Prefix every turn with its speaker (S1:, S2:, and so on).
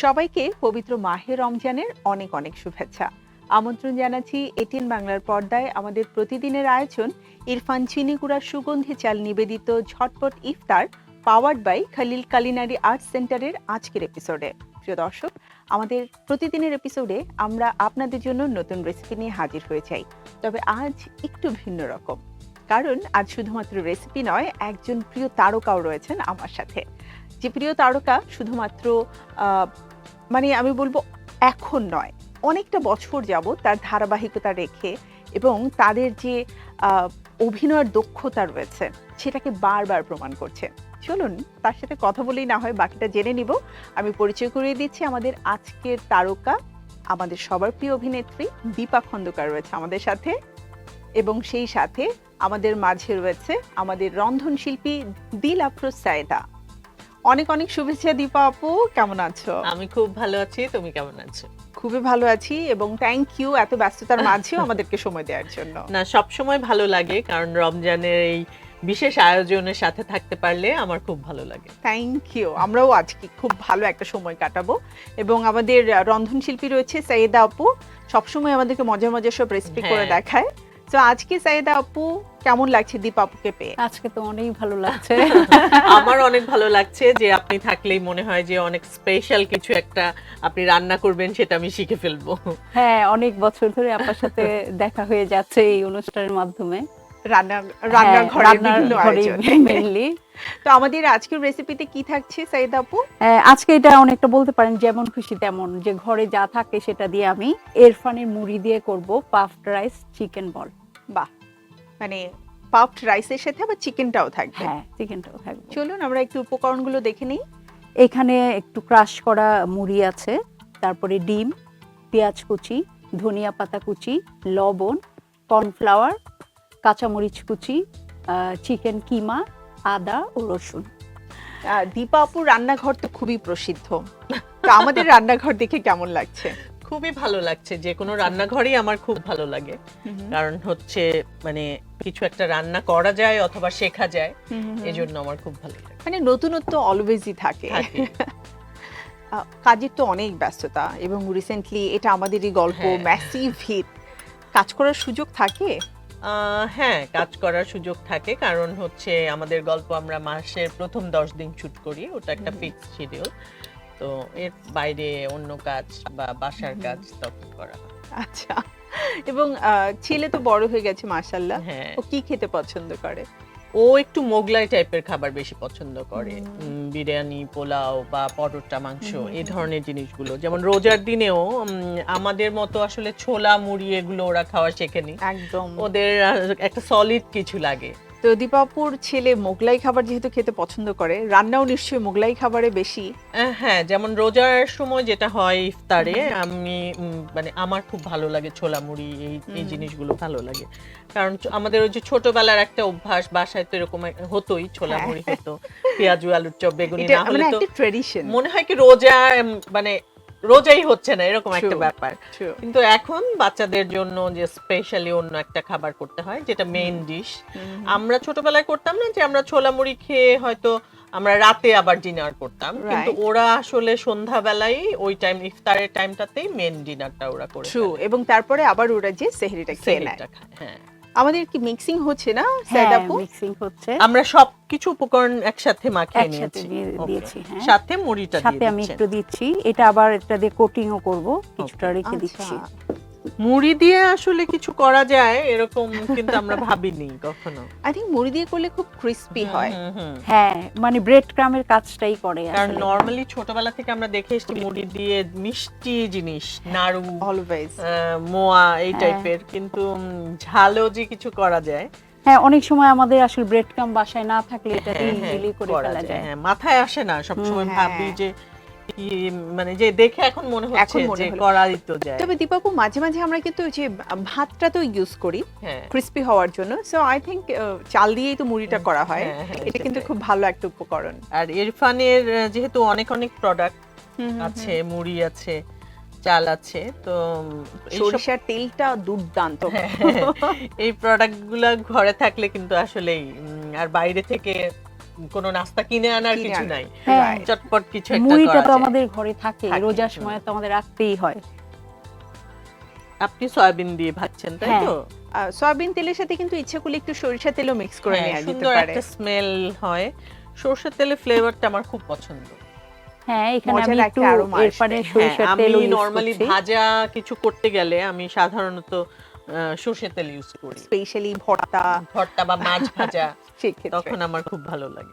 S1: সবাইকে পবিত্র মাহে রমজানের অনেক অনেক শুভেচ্ছা। আমন্ত্রণ জানাচ্ছি এটিএন বাংলার পর্দায় আমাদের প্রতিদিনের আয়োজন ইরফান চিনিগুড়ার সুগন্ধি চাল নিবেদিত ঝটপট ইফতার powered by Khalil culinary art সেন্টারের আজকের এপিসোডে। প্রিয় দর্শক, আমাদের প্রতিদিনের এপিসোডে আমরা আপনাদের জন্য নতুন রেসিপি নিয়ে হাজির হয়ে যাই, তবে আজ একটু ভিন্ন রকম, কারণ আজ শুধুমাত্র রেসিপি নয়, একজন প্রিয় তারকাও রয়েছেন আমার সাথে। যে প্রিয় তারকা শুধুমাত্র মানে আমি বলবো এখন নয়, অনেকটা বছর যাবত তার ধারাবাহিকতা রেখে এবং তাদের যে অভিনয়ের দক্ষতা রয়েছে সেটাকে বারবার প্রমাণ করছে। চলুন তার সাথে কথা বলেই না হয় বাকিটা জেনে নিব। আমি পরিচয় করিয়ে দিচ্ছি আমাদের আজকের তারকা, আমাদের সবার প্রিয় অভিনেত্রী দীপা খন্দকার রয়েছে আমাদের সাথে, এবং সেই সাথে আমাদের মাঝে রয়েছে আমাদের রন্ধনশিল্পী দিল আফরোজ সায়েদা। অনেক অনেক শুভেচ্ছা দীপা আপু, কেমন আছো?
S2: আমি খুব ভালো আছি, তুমি কেমন আছো?
S1: খুবই ভালো আছি এবং থ্যাংক ইউ এত ব্যস্ততার মাঝেও আমাদেরকে সময় দেওয়ার জন্য।
S2: না, সব সময় ভালো লাগে, কারণ রমজানের এই বিশেষ আয়োজনের সাথে থাকতে পারলে আমার খুব ভালো লাগে।
S1: থ্যাংক ইউ, আমরাও আজকে খুব ভালো একটা সময় কাটাবো। এবং আমাদের রন্ধনশিল্পী রয়েছে সাইয়েদা আপু, সবসময় আমাদেরকে মজার মজার সব রেসিপি করে দেখায়। তো আজকে সাইয়েদা আপু কেমন লাগছে দীপা আপুকে পেয়ে?
S3: আজকে তো অনেক ভালো লাগছে।
S2: আমার অনেক ভালো লাগছে যে আপনি থাকলেই মনে হয় যে অনেক স্পেশাল কিছু একটা আপনি রান্না করবেন, সেটা আমি শিখে ফেলবো।
S3: হ্যাঁ, অনেক বছর ধরে আপনার সাথে দেখা হয়ে যাচ্ছে এই অনুষ্ঠানের মাধ্যমে।
S1: মেইনলি তো আমাদের আজকের রেসিপিতে কি থাকছে সাইয়েদা আপু?
S3: আজকে এটা অনেকটা বলতে পারেন যেমন খুশি তেমন, যে ঘরে যা থাকে সেটা দিয়ে আমি ইরফানের মুড়ি দিয়ে করব পাফড রাইস চিকেন বল।
S1: বাহ, মানে পাফড রাইসের সাথে আবার চিকেনটাও থাকবে?
S3: হ্যাঁ, চিকেনটাও থাকবে।
S1: চলুন আমরা একটু উপকরণগুলো দেখে নিই।
S3: এখানে একটু ক্রাশ করা মুড়ি আছে, তারপরে ডিম, পেঁয়াজ কুচি, ধনিয়া পাতা কুচি, লবণ, কর্নফ্লাওয়ার, কাঁচামরিচ কুচি, চিকেন কিমা, আদা ও রসুন।
S1: দীপা আপুর রান্নাঘর তো খুবই প্রসিদ্ধ, তো আমাদের রান্নাঘর দেখে কেমন লাগছে?
S2: খুবই ভালো লাগছে, যে কোনো রান্নাঘরই আমার খুব ভালো লাগে, কারণ হচ্ছে মানে কিছু একটা রান্না করা যায় অথবা শেখা যায়, এজন্য আমার খুব ভালো লাগে।
S1: মানে নতুনত্ব অলওয়েজই থাকে। কাজের তো অনেক ব্যস্ততা এবং রিসেন্টলি এটা আমাদেরই গল্প, ম্যাসিভ হিট, কাজ করার সুযোগ থাকে?
S2: হ্যাঁ, কাজ করার সুযোগ থাকে, কারণ হচ্ছে আমাদের গল্প আমরা মাসের প্রথম 10 দিন শুট করি, ওটা একটা ফিক্সড শিডিউল। তো এর বাইরে অন্য কাজ বা বাসার কাজ তখন করা হয়।
S1: আচ্ছা, এবং ছেলে তো বড় হয়ে গেছে মাশাআল্লাহ,
S2: হ্যাঁ,
S1: ও কি খেতে পছন্দ করে?
S2: ও একটু মোগলাই টাইপের খাবার বেশি পছন্দ করে, বিরিয়ানি, পোলাও বা পরোটা, মাংস, এই ধরনের জিনিসগুলো। যেমন রোজার দিনেও আমাদের মতো আসলে ছোলা মুড়ি এগুলো ওরা খাওয়া শেখেনি
S1: একদম,
S2: ওদের একটা সলিড কিছু লাগে।
S1: তো দীপাপুর ছেলে মোগলাই খাবার যেহেতু খেতে পছন্দ করে, রান্নাও নিশ্চয়ই মোগলাই খাবারে বেশি?
S2: হ্যাঁ, যেমন রোজার সময় যেটা হয় ইফতারে, আমি মানে আমার খুব ভালো লাগে ছোলা মুড়ি, এই জিনিসগুলো ভালো লাগে, কারণ আমাদের ওই যে ছোটবেলার একটা অভ্যাস, বাসায় তো এরকম হতোই, ছোলা মুড়ি হতো, পেঁয়াজু আলুর চপ, বেগুনি না হলে তো মনে হয় কি রোজা মানে রোজাই হচ্ছে না, এরকম একটা ব্যাপার। কিন্তু এখন বাচ্চাদের জন্য যে স্পেশালি অন্য একটা খাবার করতে হয়, যেটা মেইন ডিশ। আমরা ছোটবেলায় করতাম না যে আমরা ছোলা মুড়ি খেয়ে হয়তো আমরা রাতে আবার ডিনার করতাম, কিন্তু ওরা আসলে সন্ধ্যাবেলায় ওই টাইম ইফতারের টাইমটাতেই মেইন ডিনারটা ওরা করে।
S1: এবং তারপরে আবার ওরা যে সেহরিটা খেয়ে নেয়।
S2: হ্যাঁ,
S1: আমাদের কি মিক্সিং হচ্ছে না সাইয়েদা আপু?
S3: মিক্সিং হচ্ছে,
S2: আমরা সবকিছু উপকরণ একসাথে মাখিয়ে নিয়েছি,
S3: দিয়েছি। হ্যাঁ,
S2: সাথে মুড়িটা দিয়ে
S3: সাথে আমি একটু দিচ্ছি, এটা আবার এটা দিয়ে কোটিংও করব, কিছুটা রেখে দিচ্ছি।
S2: মুড়ি দিয়ে আসলে কিছু করা যায় এরকম কিন্তু আমরা ভাবিনি কখনো।
S1: আই থিংক মুড়ি দিয়ে করলে খুব ক্রিস্পি হয়।
S3: হ্যাঁ, মানে ব্রেড ক্রামের কাজটাই করে।
S2: কারণ নরমালি ছোটবেলা থেকে আমরা দেখে এসেছি মুড়ি দিয়ে মিষ্টি জিনিস, নাড়ু,
S1: অলওয়েজ
S2: মোয়া, এই টাইপের, কিন্তু ঝালও যে কিছু করা যায়।
S3: হ্যাঁ, অনেক সময় আমাদের আসলে ব্রেড ক্রাম বাসায় না থাকলে এটাতে ইজিলি করে ফেলা যায়।
S2: হ্যাঁ, মাথায় আসে না, সব সময় ভাবি যে মানে যে দেখে এখন মনে হচ্ছে যে করাই তো যায়।
S1: তবে দীপাপু মাঝে মাঝে আমরা কিন্তু যে ভাতটা তো ইউজ করি ক্রিস্পি হওয়ার জন্য, সো আই থিংক চাল দিয়েই তো মুড়িটা করা হয়, এটা কিন্তু খুব ভালো একটা উপকরণ।
S2: আর ইরফানের যেহেতু অনেক অনেক প্রোডাক্ট আছে, মুড়ি আছে, চাল আছে, তো
S1: সরিষার তেলটা দুর্দান্ত।
S2: এই প্রোডাক্টগুলো ঘরে থাকলে কিন্তু আসলেই, আর বাইরে থেকে কোনো নাস্তা কিনে আনার
S1: কিনে
S2: কিছু
S1: আনার।
S2: নাই,
S3: হ্যাঁ।
S1: Right.
S2: চটপট কিছু একটা
S3: মুড়িটা
S2: করা
S3: তো
S2: যায়।
S3: আমাদের ঘরে থাকে,
S2: থাকে,
S3: রোজার
S2: হুম।
S3: সময় তো আমাদের রাখতেই হয়।
S2: আপনি সয়াবিন দিয়ে ভাজছেন তাই
S3: হ্যাঁ।
S2: তো?
S1: সয়াবিন তেলের সাথে কিন্তু ইচ্ছে করলে একটু সরিষা তেলও মিক্স করে
S2: হ্যাঁ,
S1: নেওয়া যেতে
S2: সুন্দর
S1: পারে।
S2: একটা স্মেল হয়। সরষের তেলের ফ্লেভারটা আমার খুব পছন্দ।
S3: হ্যাঁ, এখানে
S1: মজার
S3: আমি
S1: একটা
S3: একটু
S1: aroma
S3: এরফানে
S1: আসবে।
S3: সরিষার
S2: হ্যাঁ,
S3: তেলও
S2: আমি
S3: ইউজ
S2: নরমালি
S3: করছি।
S2: ভাজা কিছু করতে গেলে আমি সাধারণত সরষের তেল ইউজ করি।
S1: স্পেশালি ভর্তা
S2: ভর্তা বা মাছ ভাজা
S1: সেক্ষেত্রে
S2: তখন আমার খুব ভালো লাগে।